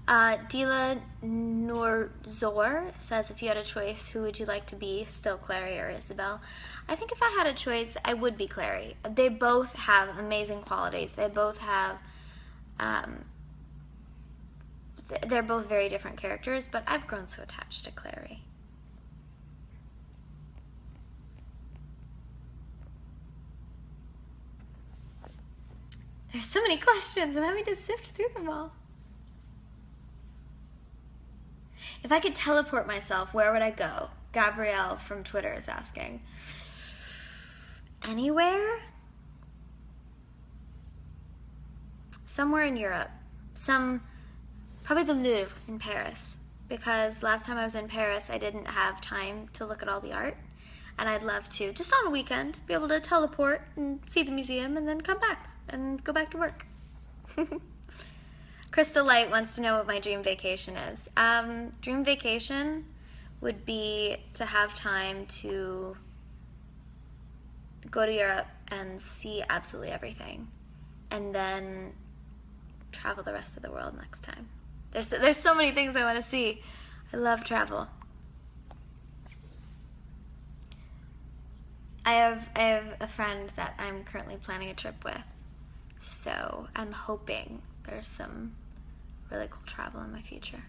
Dila Nurzor says, if you had a choice, who would you like to be, still Clary or Isabel? I think if I had a choice, I would be Clary. They both have amazing qualities. They both have, they're both very different characters, but I've grown so attached to Clary. There's so many questions. I'm having to sift through them all. If I could teleport myself, where would I go? Gabrielle from Twitter is asking. Anywhere? Somewhere in Europe. Probably the Louvre in Paris. Because last time I was in Paris, I didn't have time to look at all the art. And I'd love to, just on a weekend, be able to teleport and see the museum and then come back and go back to work. Crystal Light wants to know what my dream vacation is. Dream vacation would be to have time to go to Europe and see absolutely everything, and then travel the rest of the world next time. There's so many things I want to see. I love travel. I have a friend that I'm currently planning a trip with, so I'm hoping there's some really cool travel in my future.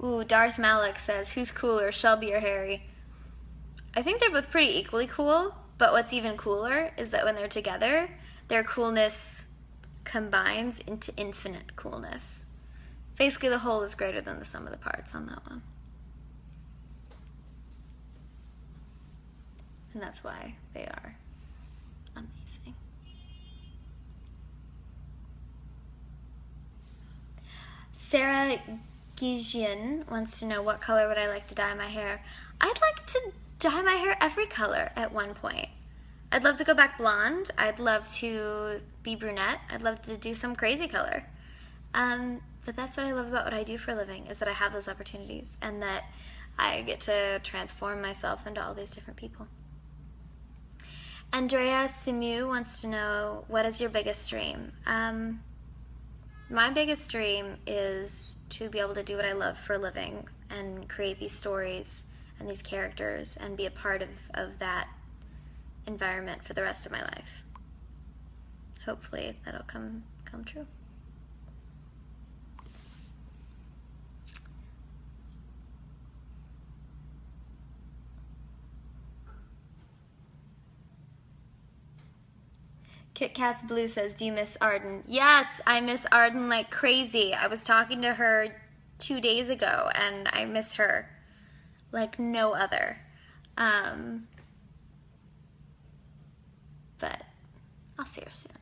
Ooh, Darth Malik says, who's cooler, Shelby or Harry? I think they're both pretty equally cool, but what's even cooler is that when they're together, their coolness combines into infinite coolness. Basically, the whole is greater than the sum of the parts on that one. And that's why they are amazing. Sarah Gijian wants to know, what color would I like to dye my hair? I'd like to dye my hair every color at one point. I'd love to go back blonde. I'd love to be brunette. I'd love to do some crazy color. But that's what I love about what I do for a living, is that I have those opportunities and that I get to transform myself into all these different people. Andrea Simu wants to know, what is your biggest dream? My biggest dream is to be able to do what I love for a living and create these stories and these characters and be a part of that environment for the rest of my life. Hopefully that'll come true. Kit Kat's Blue says, do you miss Arden? Yes, I miss Arden like crazy. I was talking to her 2 days ago and I miss her like no other. But I'll see her soon.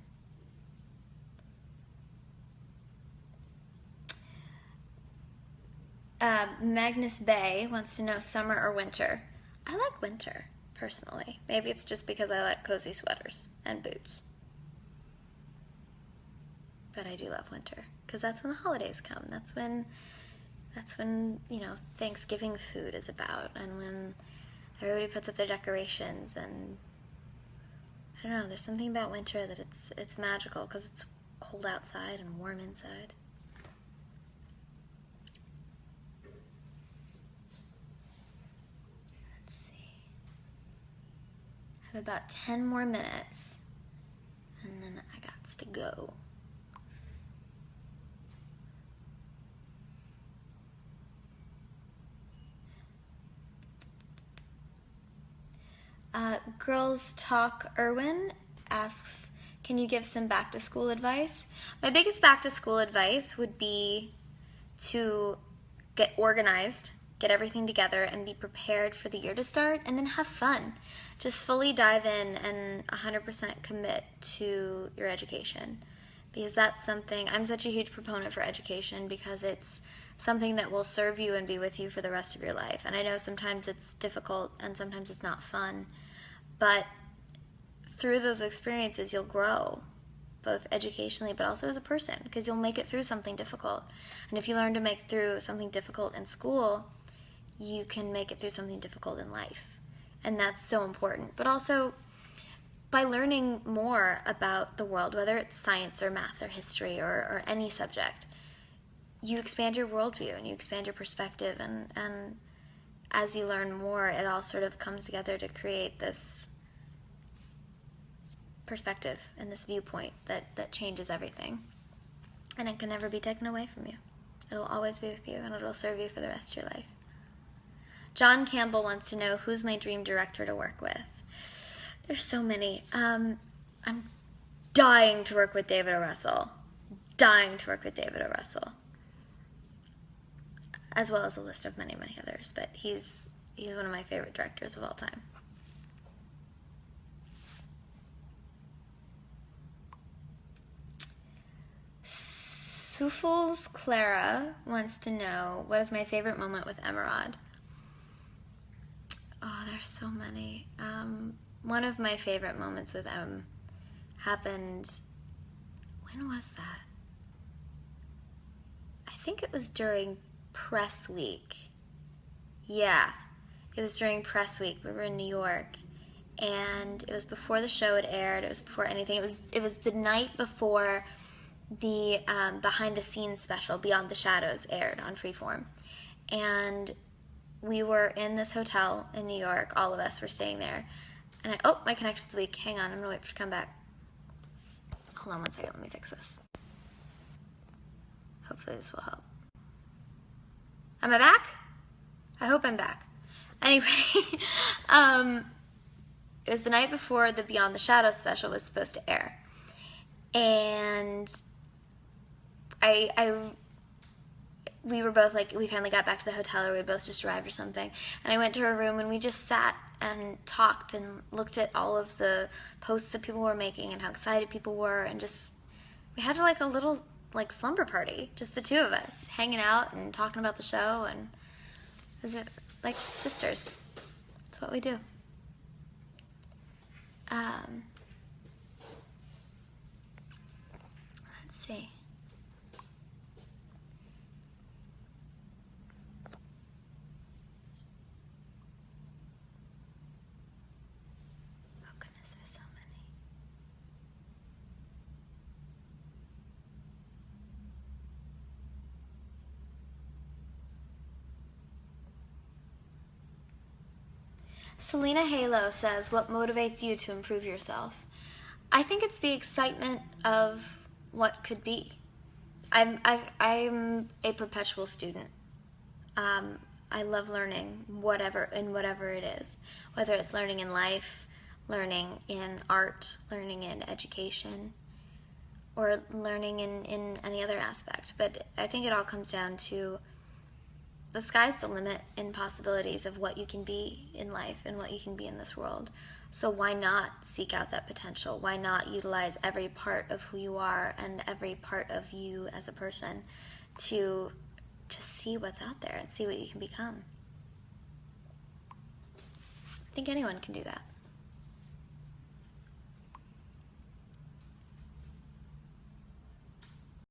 Magnus Bay wants to know, summer or winter? I like winter, personally. Maybe it's just because I like cozy sweaters and boots. But I do love winter, because that's when the holidays come. That's when, you know, Thanksgiving food is about, and when everybody puts up their decorations, and I don't know, there's something about winter that it's magical, because it's cold outside and warm inside. Let's see. I have about 10 more minutes, and then I got to go. Girls Talk Irwin asks, can you give some back to school advice? My biggest back to school advice would be to get organized, get everything together, and be prepared for the year to start, and then have fun. Just fully dive in and 100% commit to your education, because that's something, I'm such a huge proponent for education, because it's something that will serve you and be with you for the rest of your life. And I know sometimes it's difficult and sometimes it's not fun, but through those experiences you'll grow, both educationally but also as a person, because you'll make it through something difficult. And if you learn to make through something difficult in school, you can make it through something difficult in life. And that's so important. But also, by learning more about the world, whether it's science or math or history or any subject, you expand your worldview and you expand your perspective, and as you learn more, it all sort of comes together to create this perspective and this viewpoint that changes everything. And it can never be taken away from you. It'll always be with you, and it'll serve you for the rest of your life. John Campbell wants to know, who's my dream director to work with? There's so many. I'm dying to work with David O. Russell. Dying to work with David O. Russell. As well as a list of many, many others, but he's one of my favorite directors of all time. Sufels Clara wants to know, what is my favorite moment with Emerald? Oh, there's so many. One of my favorite moments with Em happened, when was that? I think it was during press week. Yeah, it was during press week. We were in New York, and it was before the show had aired. It was before anything. It was the night before the behind the scenes special Beyond the Shadows aired on Freeform, and we were in this hotel in New York. All of us were staying there, and oh, my connection's weak. Hang on, I'm gonna wait for it to come back. Hold on one second. Let me fix this. Hopefully this will help. Am I back? I hope I'm back. Anyway, it was the night before the Beyond the Shadows special was supposed to air, and we were both like, we finally got back to the hotel, or we both just arrived or something, and I went to her room and we just sat and talked and looked at all of the posts that people were making and how excited people were, and just, we had like a little like slumber party, just the two of us hanging out and talking about the show, and it was like sisters. That's what we do. Let's see. Oh goodness, there's so many. Selena Halo says, what motivates you to improve yourself? I think it's the excitement of what could be. I'm a perpetual student. I love learning whatever it is, whether it's learning in life, learning in art, learning in education, or learning in any other aspect. But I think it all comes down to the sky's the limit in possibilities of what you can be in life and what you can be in this world. So why not seek out that potential? Why not utilize every part of who you are and every part of you as a person to see what's out there and see what you can become? I think anyone can do that.